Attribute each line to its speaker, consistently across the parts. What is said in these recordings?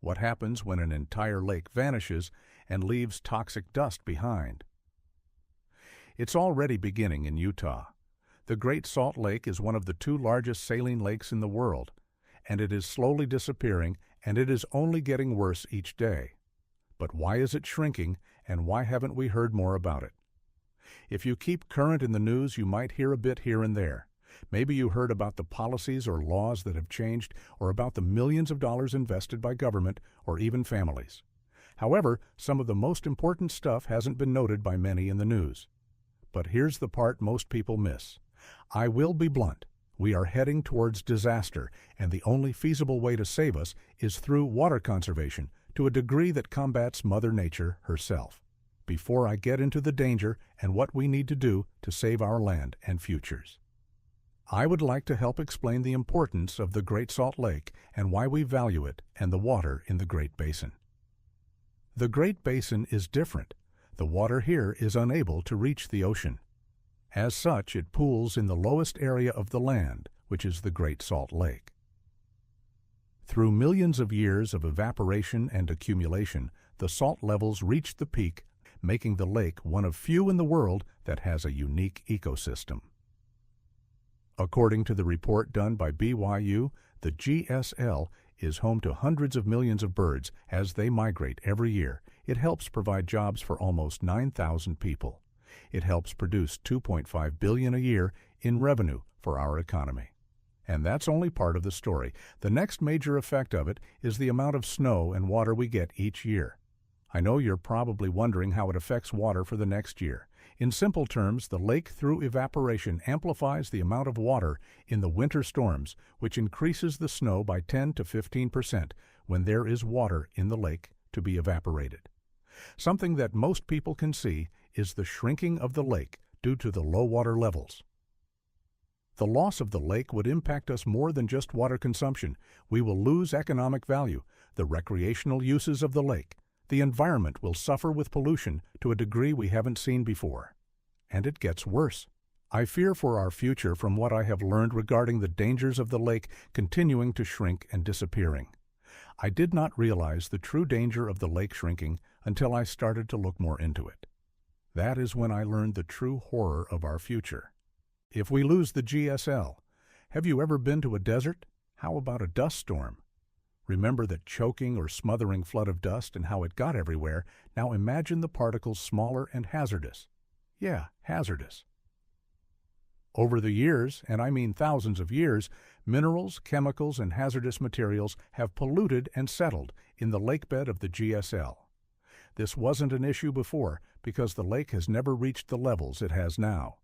Speaker 1: What happens when an entire lake vanishes and leaves toxic dust behind? It's already beginning in Utah. The Great Salt Lake is one of the two largest saline lakes in the world, and it is slowly disappearing, and it is only getting worse each day. But why is it shrinking, and why haven't we heard more about it? If you keep current in the news, you might hear a bit here and there. Maybe you heard about the policies or laws that have changed, or about the millions of dollars invested by government or even families. However, some of the most important stuff hasn't been noted by many in the news. But here's the part most people miss. I will be blunt. We are heading towards disaster, and the only feasible way to save us is through water conservation to a degree that combats Mother Nature herself. Before I get into the danger and what we need to do to save our land and futures, I would like to help explain the importance of the Great Salt Lake and why we value it and the water in the Great Basin. The Great Basin is different. The water here is unable to reach the ocean. As such, it pools in the lowest area of the land, which is the Great Salt Lake. Through millions of years of evaporation and accumulation, the salt levels reached the peak, making the lake one of few in the world that has a unique ecosystem. According to the report done by BYU, the GSL is home to hundreds of millions of birds as they migrate every year. It helps provide jobs for almost 9,000 people. It helps produce $2.5 billion a year in revenue for our economy. And that's only part of the story. The next major effect of it is the amount of snow and water we get each year. I know you're probably wondering how it affects water for the next year. In simple terms, the lake through evaporation amplifies the amount of water in the winter storms, which increases the snow by 10 to 15% when there is water in the lake to be evaporated. Something that most people can see is the shrinking of the lake due to the low water levels. The loss of the lake would impact us more than just water consumption. We will lose economic value, the recreational uses of the lake. The environment will suffer with pollution to a degree we haven't seen before. And it gets worse. I fear for our future from what I have learned regarding the dangers of the lake continuing to shrink and disappearing. I did not realize the true danger of the lake shrinking until I started to look more into it. That is when I learned the true horror of our future. If we lose the GSL, have you ever been to a desert? How about a dust storm? Remember that choking or smothering flood of dust and how it got everywhere. Now imagine the particles smaller and hazardous. Yeah, hazardous. Over the years, and I mean thousands of years, minerals, chemicals, and hazardous materials have polluted and settled in the lakebed of the GSL. This wasn't an issue before because the lake has never reached the levels it has now.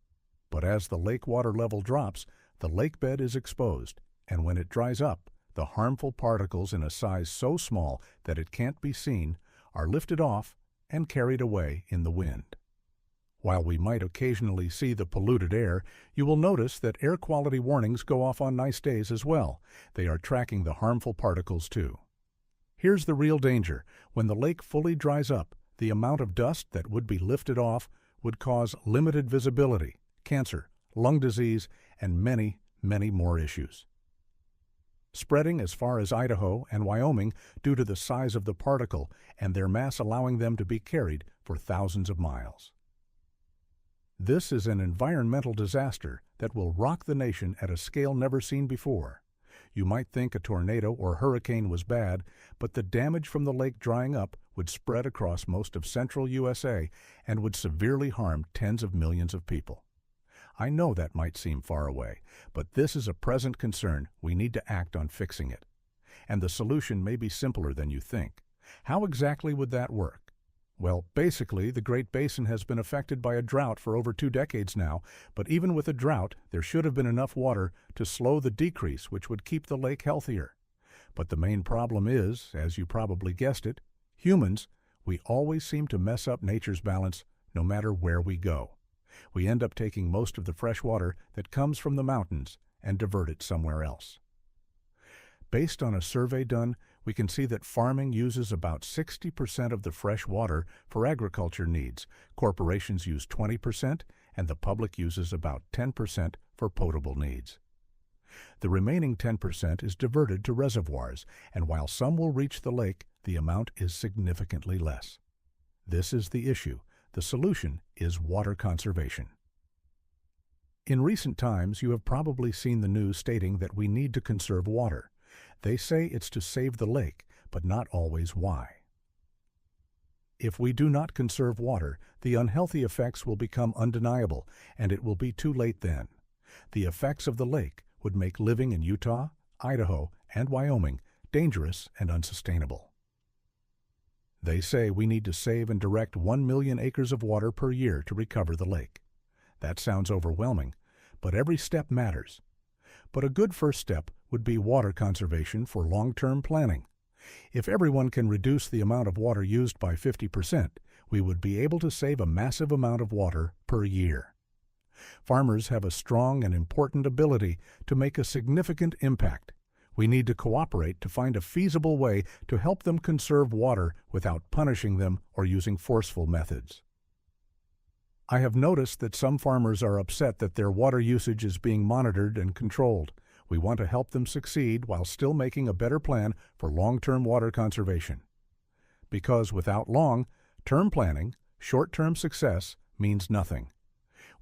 Speaker 1: But as the lake water level drops, the lakebed is exposed, and when it dries up, the harmful particles in a size so small that it can't be seen are lifted off and carried away in the wind. While we might occasionally see the polluted air, you will notice that air quality warnings go off on nice days as well. They are tracking the harmful particles too. Here's the real danger. When the lake fully dries up, the amount of dust that would be lifted off would cause limited visibility, cancer, lung disease, and many, many more issues. Spreading as far as Idaho and Wyoming due to the size of the particle and their mass allowing them to be carried for thousands of miles. This is an environmental disaster that will rock the nation at a scale never seen before. You might think a tornado or hurricane was bad, but the damage from the lake drying up would spread across most of central USA and would severely harm tens of millions of people. I know that might seem far away, but this is a present concern. We need to act on fixing it. And the solution may be simpler than you think. How exactly would that work? Well, basically, the Great Basin has been affected by a drought for over 2 decades now, but even with a drought, there should have been enough water to slow the decrease, which would keep the lake healthier. But the main problem is, as you probably guessed it, humans. We always seem to mess up nature's balance no matter where we go. We end up taking most of the fresh water that comes from the mountains and divert it somewhere else. Based on a survey done, we can see that farming uses about 60% of the fresh water for agriculture needs. Corporations use 20%, and the public uses about 10% for potable needs. The remaining 10% is diverted to reservoirs, and while some will reach the lake, the amount is significantly less. This is the issue. The solution is water conservation. In recent times, you have probably seen the news stating that we need to conserve water. They say it's to save the lake, but not always why. If we do not conserve water, the unhealthy effects will become undeniable, and it will be too late then. The effects of the lake would make living in Utah, Idaho, and Wyoming dangerous and unsustainable. They say we need to save and direct 1 million acres of water per year to recover the lake. That sounds overwhelming, but every step matters. But a good first step would be water conservation for long-term planning. If everyone can reduce the amount of water used by 50%, we would be able to save a massive amount of water per year. Farmers have a strong and important ability to make a significant impact. We need to cooperate to find a feasible way to help them conserve water without punishing them or using forceful methods. I have noticed that some farmers are upset that their water usage is being monitored and controlled. We want to help them succeed while still making a better plan for long-term water conservation. Because without long-term planning, short-term success means nothing.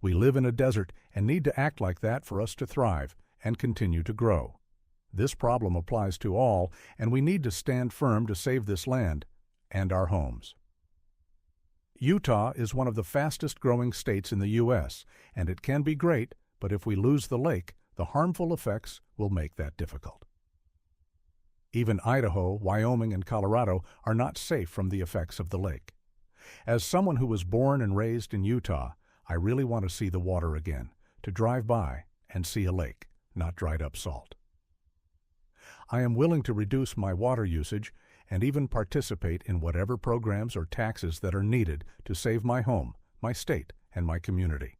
Speaker 1: We live in a desert and need to act like that for us to thrive and continue to grow. This problem applies to all, and we need to stand firm to save this land and our homes. Utah is one of the fastest-growing states in the U.S., and it can be great, but if we lose the lake, the harmful effects will make that difficult. Even Idaho, Wyoming, and Colorado are not safe from the effects of the lake. As someone who was born and raised in Utah, I really want to see the water again, to drive by and see a lake, not dried-up salt. I am willing to reduce my water usage and even participate in whatever programs or taxes that are needed to save my home, my state, and my community.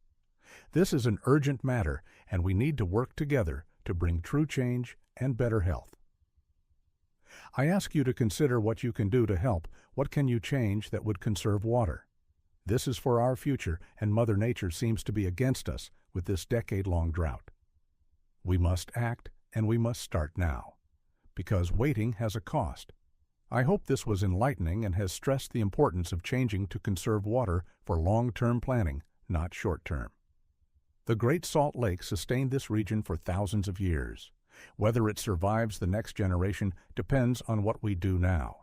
Speaker 1: This is an urgent matter, and we need to work together to bring true change and better health. I ask you to consider what you can do to help. What can you change that would conserve water? This is for our future, and Mother Nature seems to be against us with this decade-long drought. We must act, and we must start now, because waiting has a cost. I hope this was enlightening and has stressed the importance of changing to conserve water for long-term planning, not short-term. The Great Salt Lake sustained this region for thousands of years. Whether it survives the next generation depends on what we do now.